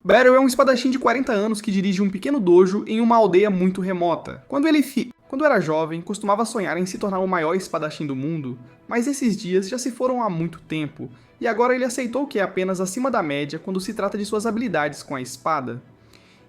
Beryl é um espadachim de 40 anos que dirige um pequeno dojo em uma aldeia muito remota. Quando era jovem, costumava sonhar em se tornar o maior espadachim do mundo, mas esses dias já se foram há muito tempo, e agora ele aceitou que é apenas acima da média quando se trata de suas habilidades com a espada.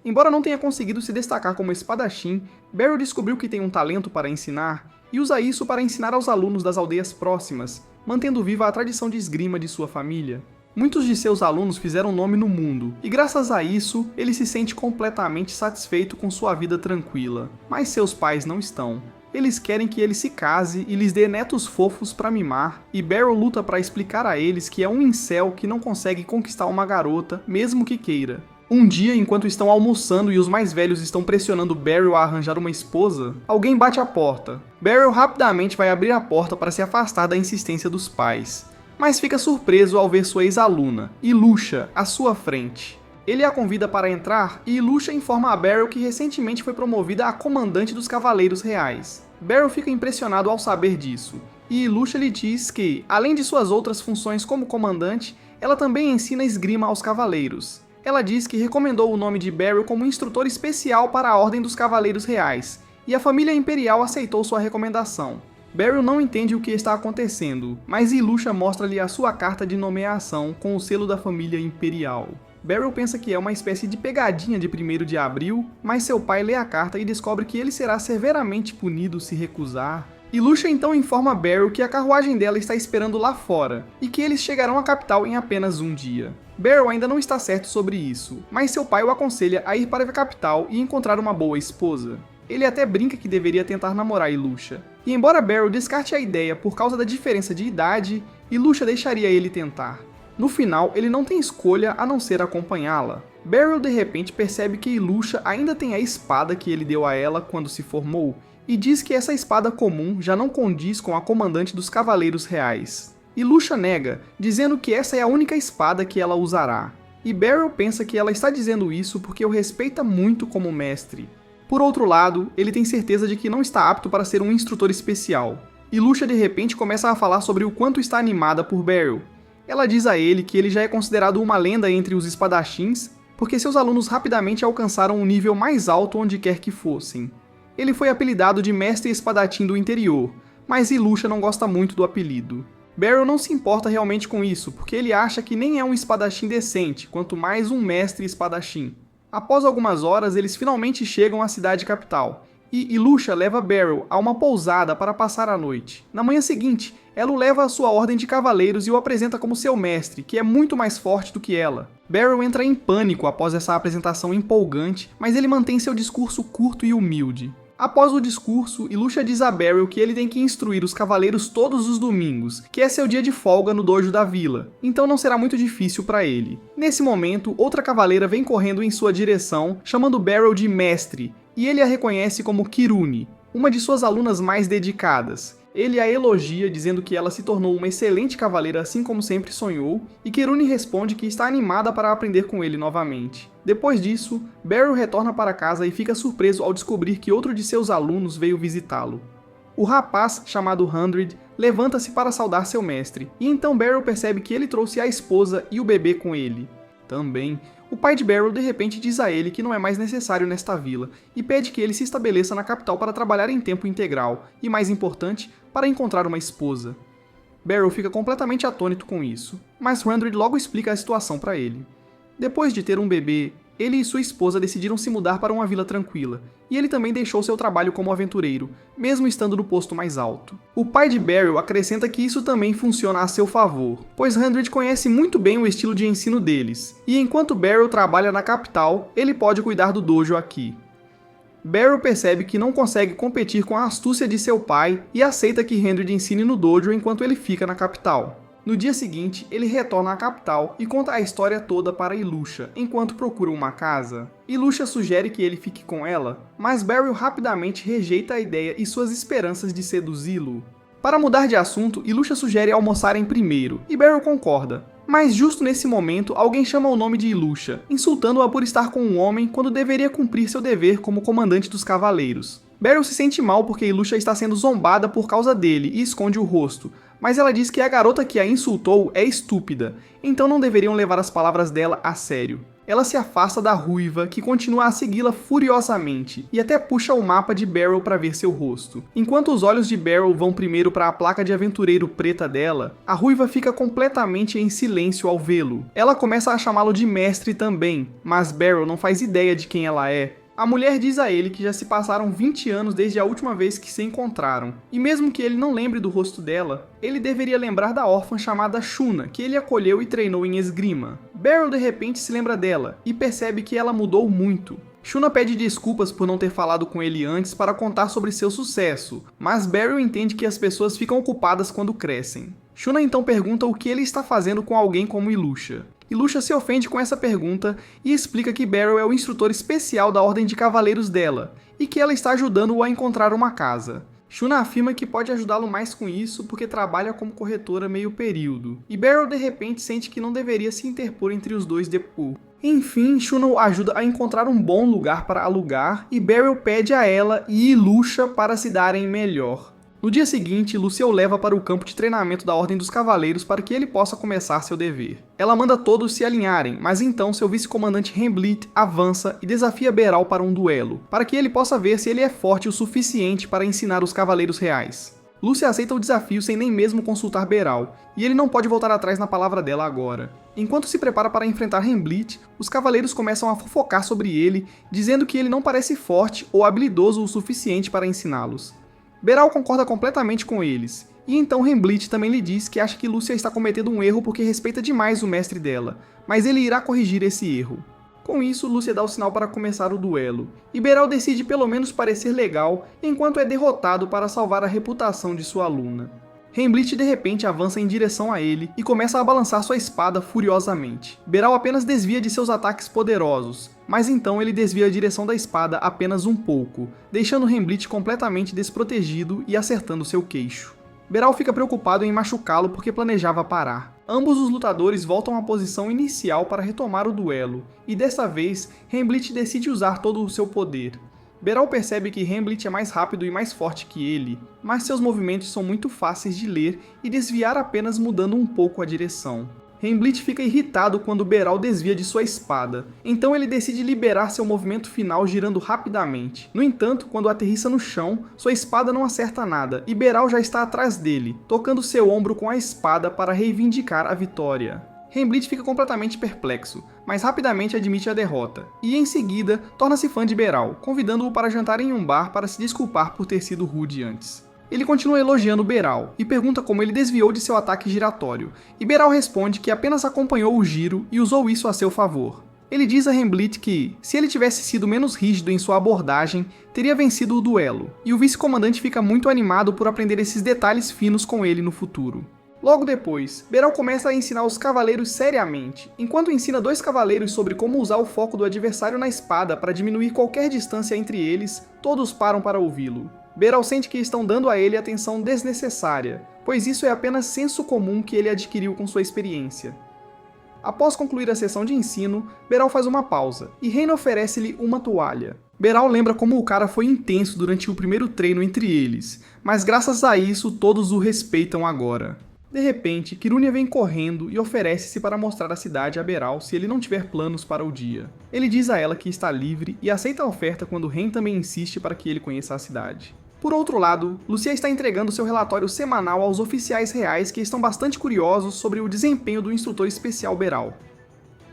Embora não tenha conseguido se destacar como espadachim, Beryl descobriu que tem um talento para ensinar, e usa isso para ensinar aos alunos das aldeias próximas, mantendo viva a tradição de esgrima de sua família. Muitos de seus alunos fizeram nome no mundo, e graças a isso, ele se sente completamente satisfeito com sua vida tranquila. Mas seus pais não estão. Eles querem que ele se case e lhes dê netos fofos pra mimar, e Beryl luta para explicar a eles que é um incel que não consegue conquistar uma garota, mesmo que queira. Um dia, enquanto estão almoçando e os mais velhos estão pressionando Beryl a arranjar uma esposa, alguém bate à porta. Beryl rapidamente vai abrir a porta para se afastar da insistência dos pais, mas fica surpreso ao ver sua ex-aluna, Ilusha, à sua frente. Ele a convida para entrar e Ilusha informa a Beryl que recentemente foi promovida a comandante dos Cavaleiros Reais. Beryl fica impressionado ao saber disso, e Ilusha lhe diz que, além de suas outras funções como comandante, ela também ensina esgrima aos cavaleiros. Ela diz que recomendou o nome de Beryl como instrutor especial para a Ordem dos Cavaleiros Reais, e a família imperial aceitou sua recomendação. Beryl não entende o que está acontecendo, mas Ilusha mostra-lhe a sua carta de nomeação com o selo da família imperial. Beryl pensa que é uma espécie de pegadinha de 1º de abril, mas seu pai lê a carta e descobre que ele será severamente punido se recusar. Ilusha então informa Beryl que a carruagem dela está esperando lá fora, e que eles chegarão à capital em apenas um dia. Beryl ainda não está certo sobre isso, mas seu pai o aconselha a ir para a capital e encontrar uma boa esposa. Ele até brinca que deveria tentar namorar Ilusha. E embora Beryl descarte a ideia por causa da diferença de idade, Ilusha deixaria ele tentar. No final, ele não tem escolha a não ser acompanhá-la. Beryl de repente percebe que Ilusha ainda tem a espada que ele deu a ela quando se formou, e diz que essa espada comum já não condiz com a comandante dos Cavaleiros Reais. Ilusha nega, dizendo que essa é a única espada que ela usará. E Beryl pensa que ela está dizendo isso porque o respeita muito como mestre. Por outro lado, ele tem certeza de que não está apto para ser um instrutor especial. Ilusha de repente começa a falar sobre o quanto está animada por Beryl. Ela diz a ele que ele já é considerado uma lenda entre os espadachins, porque seus alunos rapidamente alcançaram um nível mais alto onde quer que fossem. Ele foi apelidado de Mestre Espadachim do Interior, mas Ilusha não gosta muito do apelido. Beryl não se importa realmente com isso, porque ele acha que nem é um espadachim decente, quanto mais um mestre espadachim. Após algumas horas, eles finalmente chegam à cidade capital, e Ilusha leva Beryl a uma pousada para passar a noite. Na manhã seguinte, ela o leva à sua ordem de cavaleiros e o apresenta como seu mestre, que é muito mais forte do que ela. Beryl entra em pânico após essa apresentação empolgante, mas ele mantém seu discurso curto e humilde. Após o discurso, Ilusha diz a Beryl que ele tem que instruir os cavaleiros todos os domingos, que é seu dia de folga no dojo da vila, então não será muito difícil para ele. Nesse momento, outra cavaleira vem correndo em sua direção, chamando Beryl de mestre, e ele a reconhece como Kirune, uma de suas alunas mais dedicadas. Ele a elogia, dizendo que ela se tornou uma excelente cavaleira assim como sempre sonhou, e Kirune responde que está animada para aprender com ele novamente. Depois disso, Beryl retorna para casa e fica surpreso ao descobrir que outro de seus alunos veio visitá-lo. O rapaz, chamado Hundred, levanta-se para saudar seu mestre, e então Beryl percebe que ele trouxe a esposa e o bebê com ele. Também, o pai de Beryl de repente diz a ele que não é mais necessário nesta vila, e pede que ele se estabeleça na capital para trabalhar em tempo integral, e mais importante, para encontrar uma esposa. Beryl fica completamente atônito com isso, mas Hundred logo explica a situação para ele. Depois de ter um bebê, ele e sua esposa decidiram se mudar para uma vila tranquila, e ele também deixou seu trabalho como aventureiro, mesmo estando no posto mais alto. O pai de Beryl acrescenta que isso também funciona a seu favor, pois Hundred conhece muito bem o estilo de ensino deles, e enquanto Beryl trabalha na capital, ele pode cuidar do dojo aqui. Beryl percebe que não consegue competir com a astúcia de seu pai e aceita que Hundred ensine no dojo enquanto ele fica na capital. No dia seguinte, ele retorna à capital e conta a história toda para Ilusha, enquanto procura uma casa. Ilusha sugere que ele fique com ela, mas Beryl rapidamente rejeita a ideia e suas esperanças de seduzi-lo. Para mudar de assunto, Ilusha sugere almoçarem primeiro, e Beryl concorda. Mas justo nesse momento, alguém chama o nome de Ilusha, insultando-a por estar com um homem quando deveria cumprir seu dever como comandante dos cavaleiros. Beryl se sente mal porque Ilusha está sendo zombada por causa dele e esconde o rosto, mas ela diz que a garota que a insultou é estúpida, então não deveriam levar as palavras dela a sério. ela se afasta da ruiva, que continua a segui-la furiosamente, e até puxa o mapa de Beryl para ver seu rosto. Enquanto os olhos de Beryl vão primeiro para a placa de aventureiro preta dela, a ruiva fica completamente em silêncio ao vê-lo. Ela começa a chamá-lo de mestre também, mas Beryl não faz ideia de quem ela é. A mulher diz a ele que já se passaram 20 anos desde a última vez que se encontraram, e mesmo que ele não lembre do rosto dela, ele deveria lembrar da órfã chamada Shuna, que ele acolheu e treinou em esgrima. Beryl de repente se lembra dela, e percebe que ela mudou muito. Shuna pede desculpas por não ter falado com ele antes para contar sobre seu sucesso, mas Beryl entende que as pessoas ficam ocupadas quando crescem. Shuna então pergunta o que ele está fazendo com alguém como Ilusha. Ilusha se ofende com essa pergunta e explica que Beryl é o instrutor especial da Ordem de Cavaleiros dela, e que ela está ajudando-o a encontrar uma casa. Shuna afirma que pode ajudá-lo mais com isso porque trabalha como corretora meio período, e Beryl de repente sente que não deveria se interpor entre os dois depois. Enfim, Shuna o ajuda a encontrar um bom lugar para alugar, e Beryl pede a ela e Ilusha para se darem melhor. No dia seguinte, Lucia o leva para o campo de treinamento da Ordem dos Cavaleiros para que ele possa começar seu dever. Ela manda todos se alinharem, mas então seu vice-comandante Hemblit avança e desafia Beral para um duelo, para que ele possa ver se ele é forte o suficiente para ensinar os Cavaleiros Reais. Lucia aceita o desafio sem nem mesmo consultar Beral, e ele não pode voltar atrás na palavra dela agora. Enquanto se prepara para enfrentar Hemblit, os Cavaleiros começam a fofocar sobre ele, dizendo que ele não parece forte ou habilidoso o suficiente para ensiná-los. Beral concorda completamente com eles, e então Hemblit também lhe diz que acha que Lucia está cometendo um erro porque respeita demais o mestre dela, mas ele irá corrigir esse erro. Com isso, Lucia dá o sinal para começar o duelo, e Beral decide pelo menos parecer legal enquanto é derrotado para salvar a reputação de sua aluna. Hemblit de repente avança em direção a ele e começa a balançar sua espada furiosamente. Beral apenas desvia de seus ataques poderosos, mas então ele desvia a direção da espada apenas um pouco, deixando Hemblit completamente desprotegido e acertando seu queixo. Beral fica preocupado em machucá-lo porque planejava parar. Ambos os lutadores voltam à posição inicial para retomar o duelo, e dessa vez Hemblit decide usar todo o seu poder. Beral percebe que Hemblit é mais rápido e mais forte que ele, mas seus movimentos são muito fáceis de ler e desviar apenas mudando um pouco a direção. Hemblit fica irritado quando Beral desvia de sua espada, então ele decide liberar seu movimento final girando rapidamente. No entanto, quando aterrissa no chão, sua espada não acerta nada e Beral já está atrás dele, tocando seu ombro com a espada para reivindicar a vitória. Hemblit fica completamente perplexo, mas rapidamente admite a derrota, e em seguida torna-se fã de Beral, convidando-o para jantar em um bar para se desculpar por ter sido rude antes. Ele continua elogiando Beral, e pergunta como ele desviou de seu ataque giratório, e Beral responde que apenas acompanhou o giro e usou isso a seu favor. Ele diz a Hemblit que, se ele tivesse sido menos rígido em sua abordagem, teria vencido o duelo, e o vice-comandante fica muito animado por aprender esses detalhes finos com ele no futuro. Logo depois, Beral começa a ensinar os cavaleiros seriamente. Enquanto ensina dois cavaleiros sobre como usar o foco do adversário na espada para diminuir qualquer distância entre eles, todos param para ouvi-lo. Beral sente que estão dando a ele atenção desnecessária, pois isso é apenas senso comum que ele adquiriu com sua experiência. Após concluir a sessão de ensino, Beral faz uma pausa, e Reina oferece-lhe uma toalha. Beral lembra como o cara foi intenso durante o primeiro treino entre eles, mas graças a isso todos o respeitam agora. De repente, Kirunia vem correndo e oferece-se para mostrar a cidade a Beral se ele não tiver planos para o dia. Ele diz a ela que está livre e aceita a oferta quando Ren também insiste para que ele conheça a cidade. Por outro lado, Lucia está entregando seu relatório semanal aos oficiais reais que estão bastante curiosos sobre o desempenho do instrutor especial Beral.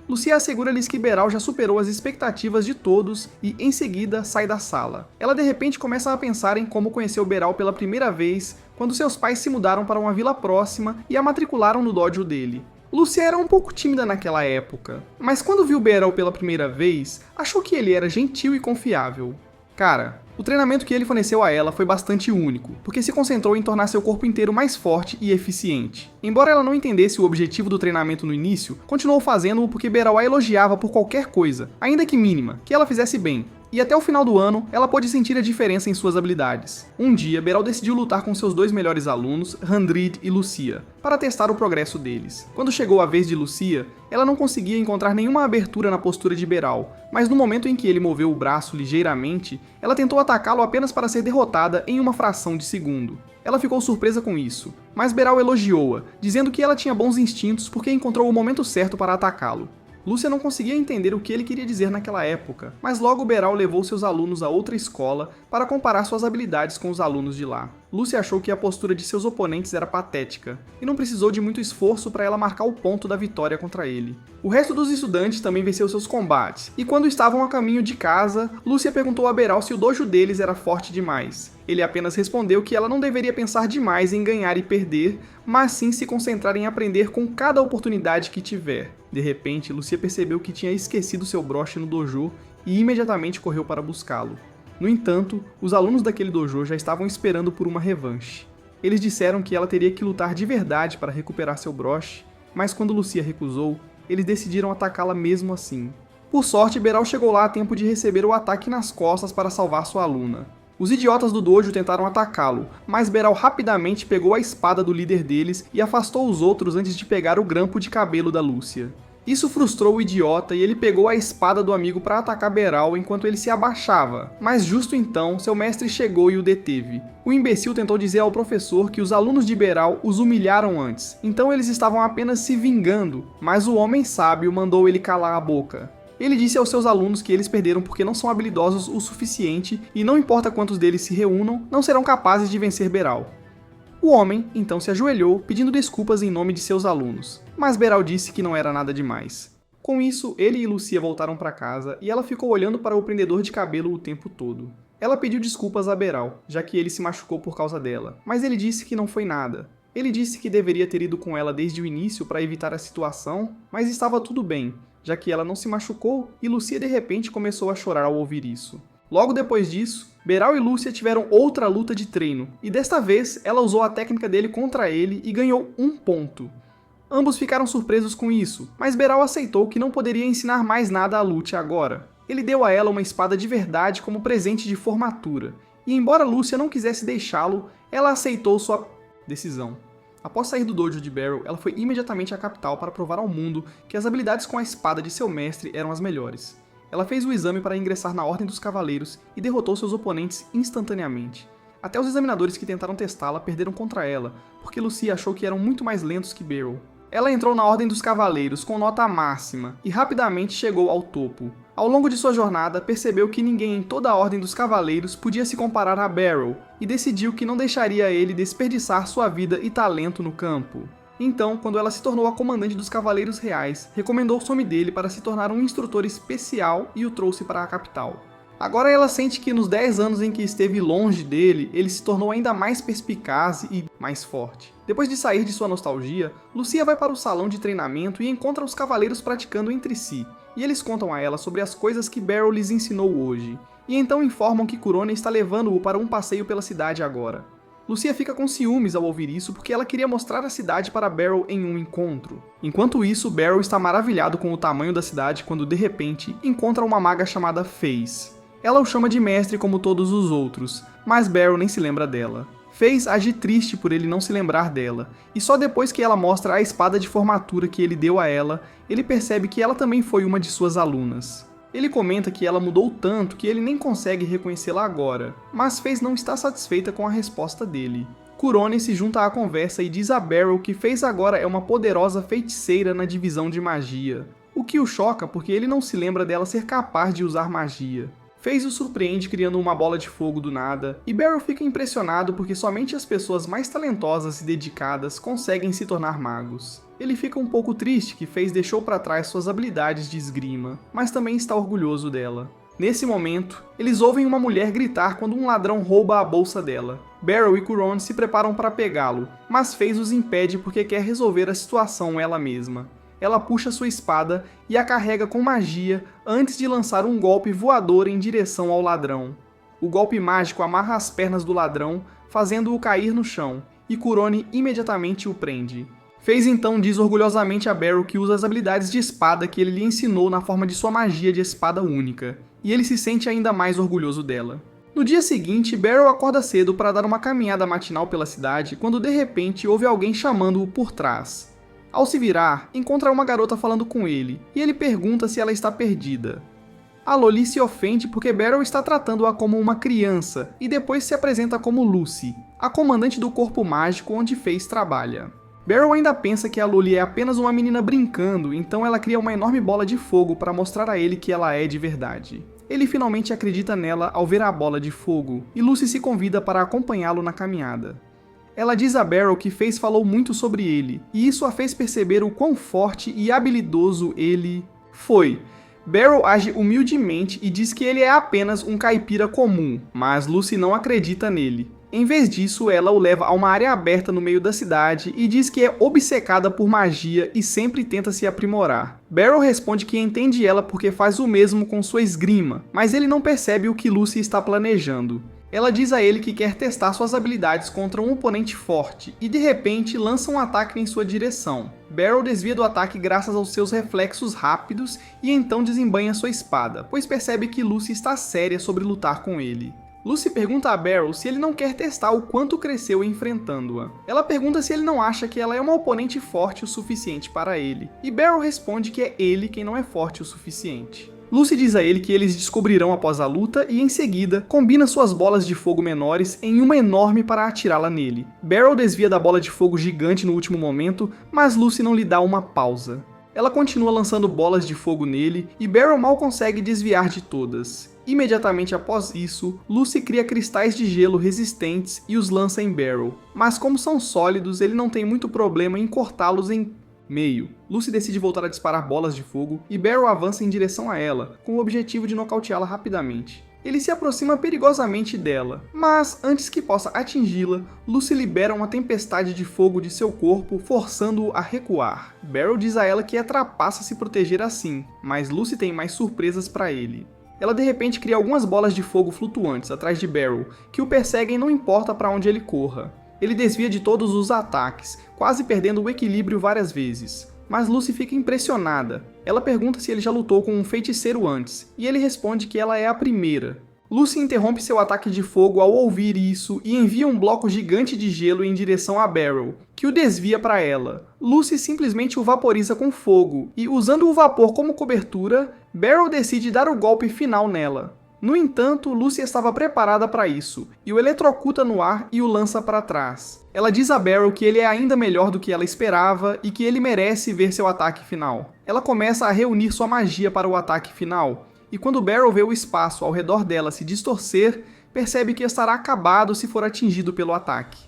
Lucia assegura-lhes que Beral já superou as expectativas de todos e, em seguida, sai da sala. Ela de repente começa a pensar em como conheceu Beral pela primeira vez, quando seus pais se mudaram para uma vila próxima e a matricularam no dojo dele. Lucia era um pouco tímida naquela época, mas quando viu Beral pela primeira vez, achou que ele era gentil e confiável. Cara, o treinamento que ele forneceu a ela foi bastante único, porque se concentrou em tornar seu corpo inteiro mais forte e eficiente. Embora ela não entendesse o objetivo do treinamento no início, continuou fazendo-o porque Beral a elogiava por qualquer coisa, ainda que mínima, que ela fizesse bem. E até o final do ano, ela pôde sentir a diferença em suas habilidades. Um dia, Beral decidiu lutar com seus dois melhores alunos, Handrid e Lucia, para testar o progresso deles. Quando chegou a vez de Lucia, ela não conseguia encontrar nenhuma abertura na postura de Beral, mas no momento em que ele moveu o braço ligeiramente, ela tentou atacá-lo apenas para ser derrotada em uma fração de segundo. Ela ficou surpresa com isso, mas Beral elogiou-a, dizendo que ela tinha bons instintos porque encontrou o momento certo para atacá-lo. Lúcia não conseguia entender o que ele queria dizer naquela época, mas logo Beral levou seus alunos a outra escola para comparar suas habilidades com os alunos de lá. Lúcia achou que a postura de seus oponentes era patética, e não precisou de muito esforço para ela marcar o ponto da vitória contra ele. O resto dos estudantes também venceu seus combates, e quando estavam a caminho de casa, Lúcia perguntou a Beral se o dojo deles era forte demais. Ele apenas respondeu que ela não deveria pensar demais em ganhar e perder, mas sim se concentrar em aprender com cada oportunidade que tiver. De repente, Lúcia percebeu que tinha esquecido seu broche no dojo e imediatamente correu para buscá-lo. No entanto, os alunos daquele dojo já estavam esperando por uma revanche. Eles disseram que ela teria que lutar de verdade para recuperar seu broche, mas quando Lúcia recusou, eles decidiram atacá-la mesmo assim. Por sorte, Beral chegou lá a tempo de receber o ataque nas costas para salvar sua aluna. Os idiotas do dojo tentaram atacá-lo, mas Beral rapidamente pegou a espada do líder deles e afastou os outros antes de pegar o grampo de cabelo da Lúcia. Isso frustrou o idiota e ele pegou a espada do amigo para atacar Beral enquanto ele se abaixava, mas justo então seu mestre chegou e o deteve. O imbecil tentou dizer ao professor que os alunos de Beral os humilharam antes, então eles estavam apenas se vingando, mas o homem sábio mandou ele calar a boca. Ele disse aos seus alunos que eles perderam porque não são habilidosos o suficiente e não importa quantos deles se reúnam, não serão capazes de vencer Beral. O homem então se ajoelhou pedindo desculpas em nome de seus alunos, mas Beral disse que não era nada demais. Com isso, ele e Lúcia voltaram para casa e ela ficou olhando para o prendedor de cabelo o tempo todo. Ela pediu desculpas a Beral, já que ele se machucou por causa dela, mas ele disse que não foi nada. Ele disse que deveria ter ido com ela desde o início para evitar a situação, mas estava tudo bem, já que ela não se machucou e Lúcia de repente começou a chorar ao ouvir isso. Logo depois disso, Beral e Lúcia tiveram outra luta de treino, e desta vez ela usou a técnica dele contra ele e ganhou 1 ponto. Ambos ficaram surpresos com isso, mas Beral aceitou que não poderia ensinar mais nada a Lúcia agora. Ele deu a ela uma espada de verdade como presente de formatura, e embora Lúcia não quisesse deixá-lo, ela aceitou sua decisão. Após sair do dojo de Beryl, ela foi imediatamente à capital para provar ao mundo que as habilidades com a espada de seu mestre eram as melhores. Ela fez o exame para ingressar na Ordem dos Cavaleiros e derrotou seus oponentes instantaneamente. Até os examinadores que tentaram testá-la perderam contra ela, porque Lúcia achou que eram muito mais lentos que Beryl. Ela entrou na Ordem dos Cavaleiros com nota máxima e rapidamente chegou ao topo. Ao longo de sua jornada, percebeu que ninguém em toda a Ordem dos Cavaleiros podia se comparar a Beryl e decidiu que não deixaria ele desperdiçar sua vida e talento no campo. Então, quando ela se tornou a comandante dos Cavaleiros Reais, recomendou o some dele para se tornar um instrutor especial e o trouxe para a capital. Agora ela sente que nos 10 anos em que esteve longe dele, ele se tornou ainda mais perspicaz e mais forte. Depois de sair de sua nostalgia, Lúcia vai para o salão de treinamento e encontra os cavaleiros praticando entre si, e eles contam a ela sobre as coisas que Beryl lhes ensinou hoje, e então informam que Kurone está levando-o para um passeio pela cidade agora. Lúcia fica com ciúmes ao ouvir isso porque ela queria mostrar a cidade para Beryl em um encontro. Enquanto isso, Beryl está maravilhado com o tamanho da cidade quando de repente encontra uma maga chamada FaZe. Ela o chama de mestre como todos os outros, mas Beryl nem se lembra dela. FaZe age triste por ele não se lembrar dela, e só depois que ela mostra a espada de formatura que ele deu a ela, ele percebe que ela também foi uma de suas alunas. Ele comenta que ela mudou tanto que ele nem consegue reconhecê-la agora, mas FaZe não está satisfeita com a resposta dele. Kurone se junta à conversa e diz a Beryl que FaZe agora é uma poderosa feiticeira na divisão de magia, o que o choca porque ele não se lembra dela ser capaz de usar magia. FaZe o surpreende criando uma bola de fogo do nada, e Beryl fica impressionado porque somente as pessoas mais talentosas e dedicadas conseguem se tornar magos. Ele fica um pouco triste que FaZe deixou para trás suas habilidades de esgrima, mas também está orgulhoso dela. Nesse momento, eles ouvem uma mulher gritar quando um ladrão rouba a bolsa dela. Beryl e Kurone se preparam para pegá-lo, mas FaZe os impede porque quer resolver a situação ela mesma. Ela puxa sua espada e a carrega com magia antes de lançar um golpe voador em direção ao ladrão. O golpe mágico amarra as pernas do ladrão, fazendo-o cair no chão, e Kurone imediatamente o prende. FaZe então diz orgulhosamente a Beryl que usa as habilidades de espada que ele lhe ensinou na forma de sua magia de espada única, e ele se sente ainda mais orgulhoso dela. No dia seguinte, Beryl acorda cedo para dar uma caminhada matinal pela cidade quando de repente ouve alguém chamando-o por trás. Ao se virar, encontra uma garota falando com ele, e ele pergunta se ela está perdida. A Loli se ofende porque Beryl está tratando-a como uma criança, e depois se apresenta como Lucy, a comandante do corpo mágico onde FaZe trabalha. Beryl ainda pensa que a Lully é apenas uma menina brincando, então ela cria uma enorme bola de fogo para mostrar a ele que ela é de verdade. Ele finalmente acredita nela ao ver a bola de fogo, e Lucy se convida para acompanhá-lo na caminhada. Ela diz a Beryl que Face falou muito sobre ele, e isso a fez perceber o quão forte e habilidoso ele foi. Beryl age humildemente e diz que ele é apenas um caipira comum, mas Lucy não acredita nele. Em vez disso, ela o leva a uma área aberta no meio da cidade e diz que é obcecada por magia e sempre tenta se aprimorar. Beryl responde que entende ela porque faz o mesmo com sua esgrima, mas ele não percebe o que Lucy está planejando. Ela diz a ele que quer testar suas habilidades contra um oponente forte e de repente lança um ataque em sua direção. Beryl desvia do ataque graças aos seus reflexos rápidos e então desembainha sua espada, pois percebe que Lucy está séria sobre lutar com ele. Lucy pergunta a Beryl se ele não quer testar o quanto cresceu enfrentando-a. Ela pergunta se ele não acha que ela é uma oponente forte o suficiente para ele, e Beryl responde que é ele quem não é forte o suficiente. Lucy diz a ele que eles descobrirão após a luta e, em seguida, combina suas bolas de fogo menores em uma enorme para atirá-la nele. Beryl desvia da bola de fogo gigante no último momento, mas Lucy não lhe dá uma pausa. Ela continua lançando bolas de fogo nele e Beryl mal consegue desviar de todas. Imediatamente após isso, Lucy cria cristais de gelo resistentes e os lança em Beryl, mas como são sólidos, ele não tem muito problema em cortá-los em meio. Lucy decide voltar a disparar bolas de fogo e Beryl avança em direção a ela, com o objetivo de nocauteá-la rapidamente. Ele se aproxima perigosamente dela, mas antes que possa atingi-la, Lucy libera uma tempestade de fogo de seu corpo, forçando-o a recuar. Beryl diz a ela que é trapaça se proteger assim, mas Lucy tem mais surpresas para ele. Ela de repente cria algumas bolas de fogo flutuantes atrás de Beryl, que o perseguem não importa para onde ele corra. Ele desvia de todos os ataques, quase perdendo o equilíbrio várias vezes. Mas Lucy fica impressionada. Ela pergunta se ele já lutou com um feiticeiro antes, e ele responde que ela é a primeira. Lucy interrompe seu ataque de fogo ao ouvir isso e envia um bloco gigante de gelo em direção a Beryl, que o desvia para ela. Lucy simplesmente o vaporiza com fogo, e usando o vapor como cobertura, Beryl decide dar o golpe final nela. No entanto, Lucy estava preparada para isso, e o eletrocuta no ar e o lança para trás. Ela diz a Beryl que ele é ainda melhor do que ela esperava e que ele merece ver seu ataque final. Ela começa a reunir sua magia para o ataque final, e quando Beryl vê o espaço ao redor dela se distorcer, percebe que estará acabado se for atingido pelo ataque.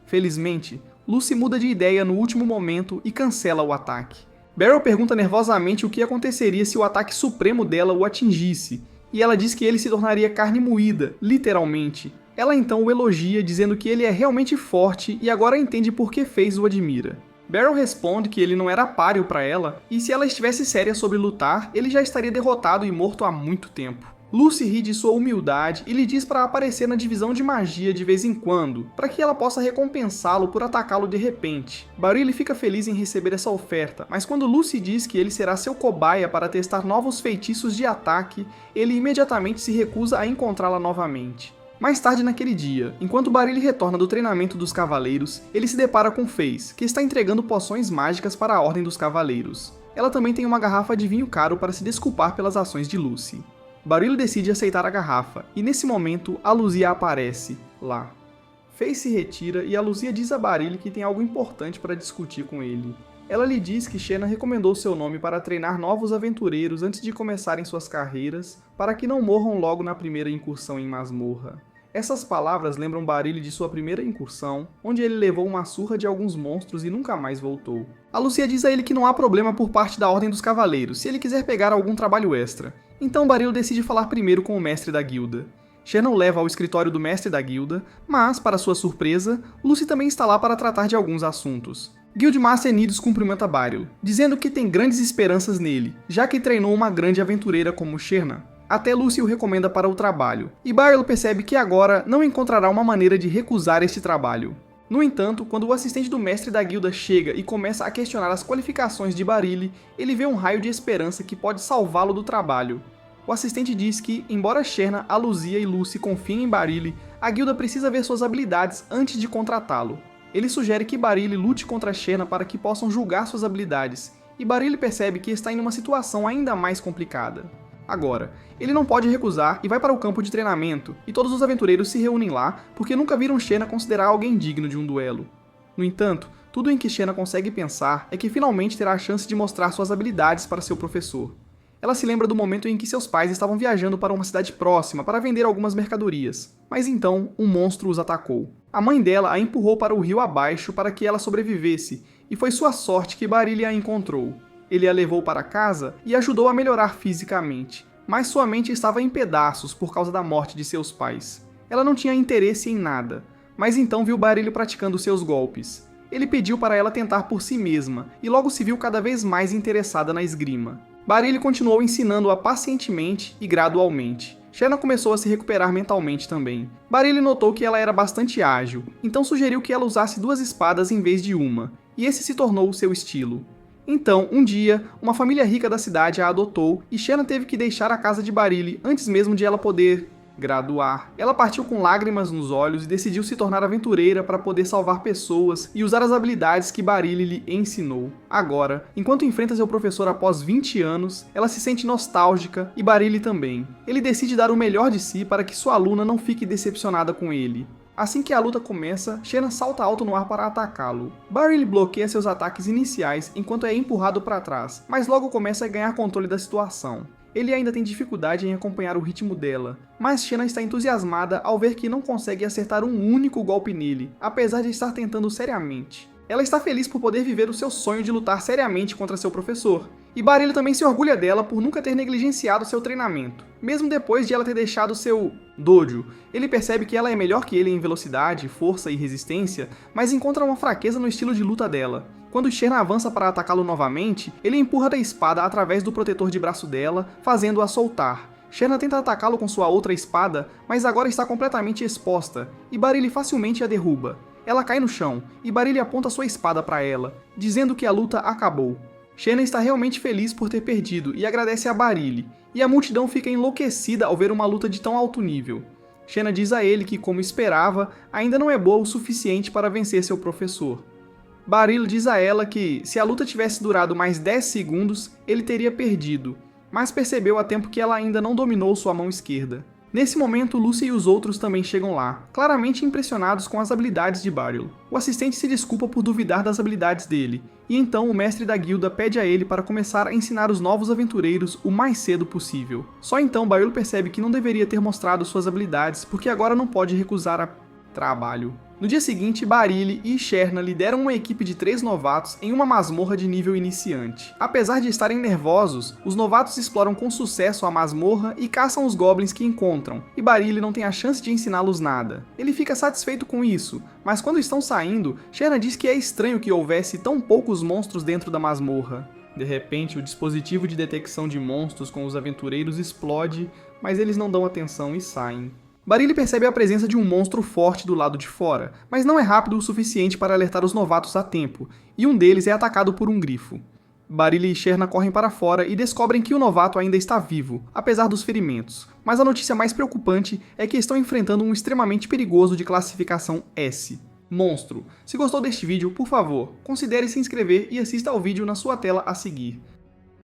Felizmente, Lucy muda de ideia no último momento e cancela o ataque. Beryl pergunta nervosamente o que aconteceria se o ataque supremo dela o atingisse, e ela diz que ele se tornaria carne moída, literalmente. Ela então o elogia, dizendo que ele é realmente forte e agora entende por que Face o admira. Beryl responde que ele não era páreo para ela, e se ela estivesse séria sobre lutar, ele já estaria derrotado e morto há muito tempo. Lucy ri de sua humildade e lhe diz para aparecer na divisão de magia de vez em quando, para que ela possa recompensá-lo por atacá-lo de repente. Bareilles fica feliz em receber essa oferta, mas quando Lucy diz que ele será seu cobaia para testar novos feitiços de ataque, ele imediatamente se recusa a encontrá-la novamente. Mais tarde naquele dia, enquanto Bareilles retorna do treinamento dos cavaleiros, ele se depara com Face, que está entregando poções mágicas para a Ordem dos Cavaleiros. Ela também tem uma garrafa de vinho caro para se desculpar pelas ações de Lucy. Bareilles decide aceitar a garrafa, e nesse momento a Luzia aparece lá. Face se retira e a Luzia diz a Bareilles que tem algo importante para discutir com ele. Ela lhe diz que Xena recomendou seu nome para treinar novos aventureiros antes de começarem suas carreiras, para que não morram logo na primeira incursão em masmorra. Essas palavras lembram Bareilles de sua primeira incursão, onde ele levou uma surra de alguns monstros e nunca mais voltou. A Luzia diz a ele que não há problema por parte da Ordem dos Cavaleiros, se ele quiser pegar algum trabalho extra. Então Bareilles decide falar primeiro com o mestre da guilda. Xena o leva ao escritório do mestre da guilda, mas, para sua surpresa, Lucy também está lá para tratar de alguns assuntos. Guildmaster Nidus cumprimenta Bareilles, dizendo que tem grandes esperanças nele, já que treinou uma grande aventureira como Xena. Até Lucy o recomenda para o trabalho, e Bareilles percebe que agora não encontrará uma maneira de recusar este trabalho. No entanto, quando o assistente do mestre da guilda chega e começa a questionar as qualificações de Bareilles, ele vê um raio de esperança que pode salvá-lo do trabalho. O assistente diz que, embora Xena, a Luzia e Lucy confiem em Bareilles, a guilda precisa ver suas habilidades antes de contratá-lo. Ele sugere que Bareilles lute contra Xena para que possam julgar suas habilidades, e Bareilles percebe que está em uma situação ainda mais complicada. Agora, ele não pode recusar e vai para o campo de treinamento, e todos os aventureiros se reúnem lá porque nunca viram Xena considerar alguém digno de um duelo. No entanto, tudo em que Shanna consegue pensar é que finalmente terá a chance de mostrar suas habilidades para seu professor. Ela se lembra do momento em que seus pais estavam viajando para uma cidade próxima para vender algumas mercadorias, mas então um monstro os atacou. A mãe dela a empurrou para o rio abaixo para que ela sobrevivesse, e foi sua sorte que Barilli a encontrou. Ele a levou para casa e ajudou a melhorar fisicamente, mas sua mente estava em pedaços por causa da morte de seus pais. Ela não tinha interesse em nada, mas então viu Barilli praticando seus golpes. Ele pediu para ela tentar por si mesma, e logo se viu cada vez mais interessada na esgrima. Barilli continuou ensinando-a pacientemente e gradualmente. Shanna começou a se recuperar mentalmente também. Barilli notou que ela era bastante ágil, então sugeriu que ela usasse 2 espadas em vez de uma, e esse se tornou o seu estilo. Então, um dia, uma família rica da cidade a adotou e Shanna teve que deixar a casa de Barilli antes mesmo de ela poder graduar. Ela partiu com lágrimas nos olhos e decidiu se tornar aventureira para poder salvar pessoas e usar as habilidades que Barilli lhe ensinou. Agora, enquanto enfrenta seu professor após 20 anos, ela se sente nostálgica e Barilli também. Ele decide dar o melhor de si para que sua aluna não fique decepcionada com ele. Assim que a luta começa, Shanna salta alto no ar para atacá-lo. Barilli bloqueia seus ataques iniciais enquanto é empurrado para trás, mas logo começa a ganhar controle da situação. Ele ainda tem dificuldade em acompanhar o ritmo dela, mas Shanna está entusiasmada ao ver que não consegue acertar um único golpe nele, apesar de estar tentando seriamente. Ela está feliz por poder viver o seu sonho de lutar seriamente contra seu professor, e Barilli também se orgulha dela por nunca ter negligenciado seu treinamento. Mesmo depois de ela ter deixado seu dojo, ele percebe que ela é melhor que ele em velocidade, força e resistência, mas encontra uma fraqueza no estilo de luta dela. Quando Shanna avança para atacá-lo novamente, ele empurra da espada através do protetor de braço dela, fazendo-a soltar. Shanna tenta atacá-lo com sua outra espada, mas agora está completamente exposta, e Barilli facilmente a derruba. Ela cai no chão, e Barilli aponta sua espada para ela, dizendo que a luta acabou. Shanna está realmente feliz por ter perdido e agradece a Barilli, e a multidão fica enlouquecida ao ver uma luta de tão alto nível. Shanna diz a ele que, como esperava, ainda não é boa o suficiente para vencer seu professor. Barilli diz a ela que, se a luta tivesse durado mais 10 segundos, ele teria perdido, mas percebeu a tempo que ela ainda não dominou sua mão esquerda. Nesse momento, Lucy e os outros também chegam lá, claramente impressionados com as habilidades de Barilli. O assistente se desculpa por duvidar das habilidades dele, e então o mestre da guilda pede a ele para começar a ensinar os novos aventureiros o mais cedo possível. Só então Barilli percebe que não deveria ter mostrado suas habilidades, porque agora não pode recusar a trabalho. No dia seguinte, Barilli e Shanna lideram uma equipe de 3 novatos em uma masmorra de nível iniciante. Apesar de estarem nervosos, os novatos exploram com sucesso a masmorra e caçam os goblins que encontram, e Barilli não tem a chance de ensiná-los nada. Ele fica satisfeito com isso, mas quando estão saindo, Shanna diz que é estranho que houvesse tão poucos monstros dentro da masmorra. De repente, o dispositivo de detecção de monstros com os aventureiros explode, mas eles não dão atenção e saem. Barilli percebe a presença de um monstro forte do lado de fora, mas não é rápido o suficiente para alertar os novatos a tempo, e um deles é atacado por um grifo. Barilli e Shanna correm para fora e descobrem que o novato ainda está vivo, apesar dos ferimentos. Mas a notícia mais preocupante é que estão enfrentando um extremamente perigoso de classificação S. Monstro. Se gostou deste vídeo, por favor, considere se inscrever e assista ao vídeo na sua tela a seguir.